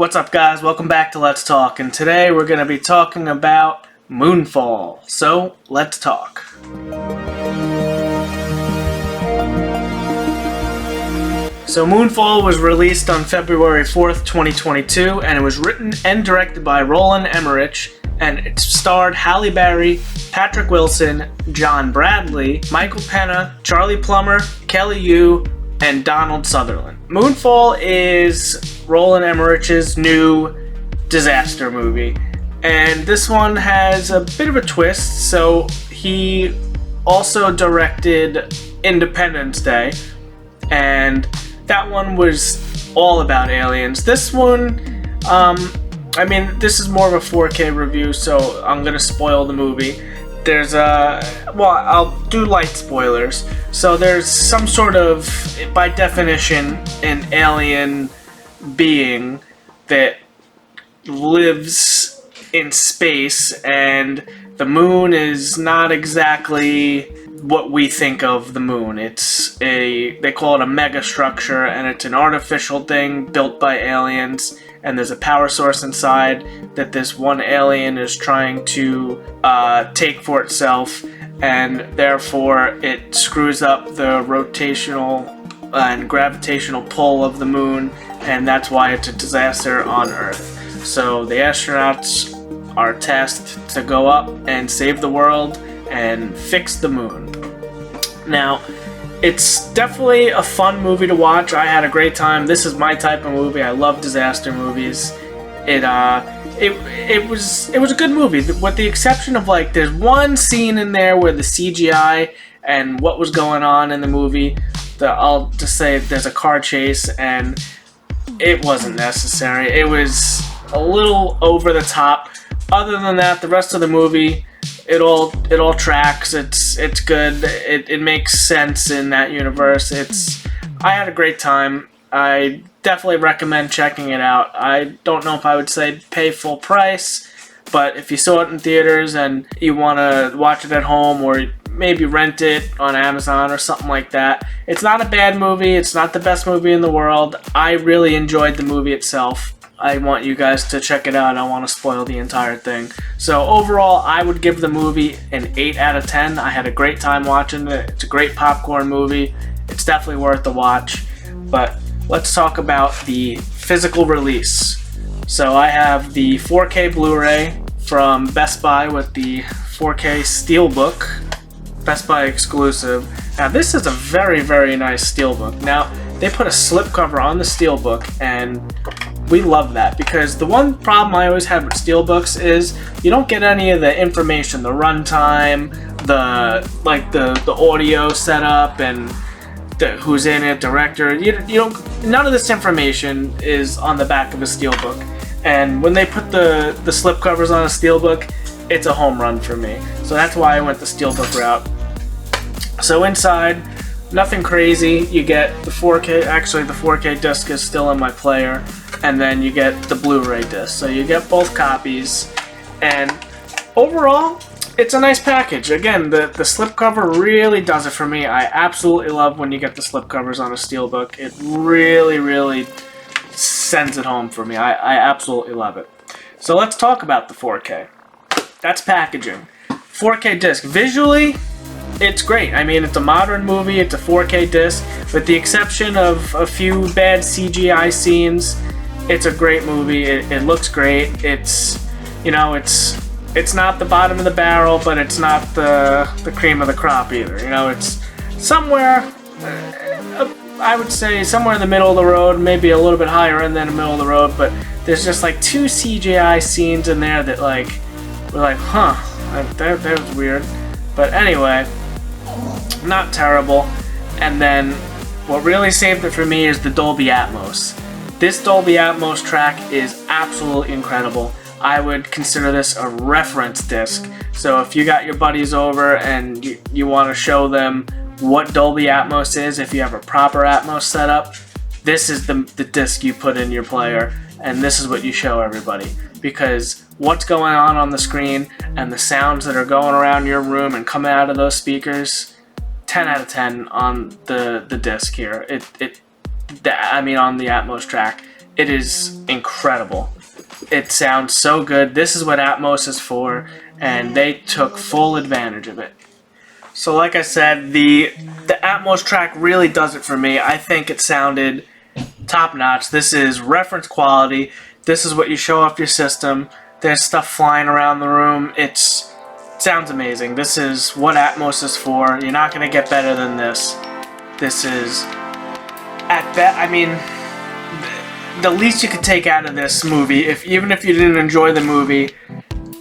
What's up, guys? Welcome back to Let's Talk, and today we're going to be talking about Moonfall. So, let's talk. So, Moonfall was released on February 4th, 2022, and it was written and directed by Roland Emmerich, and it starred Halle Berry, Patrick Wilson, John Bradley, Michael Pena, Charlie Plummer, Kelly Yu, and Donald Sutherland. Moonfall is Roland Emmerich's new disaster movie, and this one has a bit of a twist. So he also directed Independence Day, and that one was all about aliens. This one, this is more of a 4K review, so I'm gonna spoil the movie. There's I'll do light spoilers. So there's some sort of, by definition, an alien being that lives in space, and the moon is not exactly what we think of the moon. They call it a mega structure, and it's an artificial thing built by aliens, and there's a power source inside that this one alien is trying to take for itself, and therefore it screws up the rotational and gravitational pull of the moon, and that's why it's a disaster on Earth. So the astronauts are tasked to go up and save the world and fix the moon. Now, it's definitely a fun movie to watch. I had a great time. This is my type of movie. I love disaster movies. It was a good movie, with the exception of, there's one scene in there where the CGI and what was going on in the movie, I'll just say there's a car chase, and it wasn't necessary. It was a little over the top. Other than that, the rest of the movie, it all tracks. It's good. It makes sense in that universe. I had a great time. I definitely recommend checking it out. I don't know if I would say pay full price, but if you saw it in theaters and you want to watch it at home, or maybe rent it on Amazon or something like that, it's not a bad movie. It's not the best movie in the world. I really enjoyed the movie itself. I want you guys to check it out. I don't want to spoil the entire thing. So overall, I would give the movie an 8 out of 10. I had a great time watching it. It's a great popcorn movie. It's definitely worth the watch. But let's talk about the physical release. So I have the 4K Blu-ray from Best Buy with the 4K Steelbook, Best Buy exclusive. Now this is a very, very nice Steelbook. Now they put a slipcover on the Steelbook, and we love that, because the one problem I always have with Steelbooks is you don't get any of the information, the runtime, the audio setup, and who's in it, director. You don't. None of this information is on the back of a Steelbook, and when they put the slipcovers on a Steelbook, it's a home run for me. So that's why I went the Steelbook route. So inside, nothing crazy. You get the 4K. Actually, the 4K disc is still in my player. And then you get the Blu-ray disc. So you get both copies. And overall, it's a nice package. Again, the slipcover really does it for me. I absolutely love when you get the slipcovers on a Steelbook. It really, really sends it home for me. I absolutely love it. So let's talk about the 4K. That's packaging. 4K disc. Visually, it's great. I mean, it's a modern movie. It's a 4K disc. With the exception of a few bad CGI scenes, it's a great movie. It looks great. It's not the bottom of the barrel, but it's not the cream of the crop either. It's somewhere, I would say somewhere in the middle of the road, maybe a little bit higher and then the middle of the road, but there's just two CGI scenes in there that we're like, huh, that was weird. But anyway, not terrible. And then what really saved it for me is the Dolby Atmos. This Dolby Atmos track is absolutely incredible. I would consider this a reference disc. So if you got your buddies over and you want to show them what Dolby Atmos is, if you have a proper Atmos setup, this is the disc you put in your player, and this is what you show everybody. Because what's going on the screen and the sounds that are going around your room and coming out of those speakers, 10 out of 10 on the disc here. On the Atmos track. it is incredible. It sounds so good. This is what Atmos is for, and they took full advantage of it. So like I said, the Atmos track really does it for me. I think it sounded top notch. This is reference quality. This is what you show off your system. There's stuff flying around the room. It sounds amazing. This is what Atmos is for. You're not going to get better than this. This is, at best, I mean, the least you could take out of this movie, even if you didn't enjoy the movie,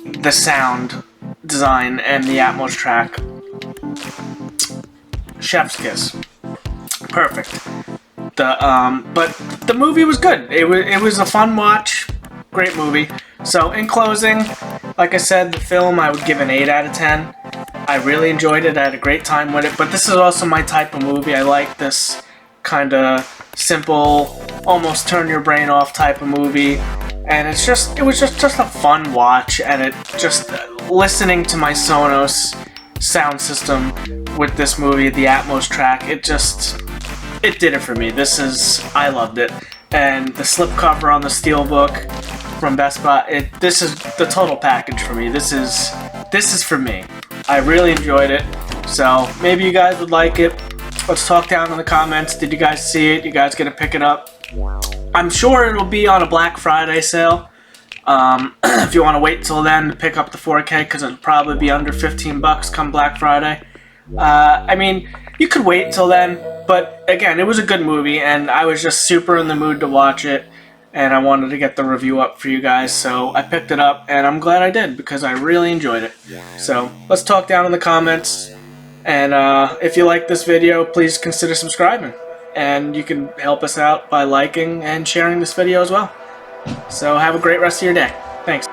the sound design and the Atmos track. Chef's kiss. Perfect. But the movie was good. It was a fun watch. Great movie. So in closing, like I said, the film I would give an 8 out of 10. I really enjoyed it. I had a great time with it. But this is also my type of movie. I like this kind of simple, almost turn your brain off type of movie. And it was just a fun watch. And it just listening to my Sonos sound system with this movie, the Atmos track, it did it for me. I loved it. And the slipcover on the steelbook from Best Buy, this is the total package for me. This is for me. I really enjoyed it. So maybe you guys would like it. Let's talk down in the comments. Did you guys see it? You guys gonna pick it up? I'm sure it'll be on a Black Friday sale. If you want to wait till then to pick up the 4K, because it'll probably be under 15 bucks come Black Friday. I mean, you could wait till then, but again, it was a good movie, and I was just super in the mood to watch it, and I wanted to get the review up for you guys, so I picked it up, and I'm glad I did, because I really enjoyed it. So, let's talk down in the comments, and if you like this video, please consider subscribing, and you can help us out by liking and sharing this video as well. So, have a great rest of your day. Thanks.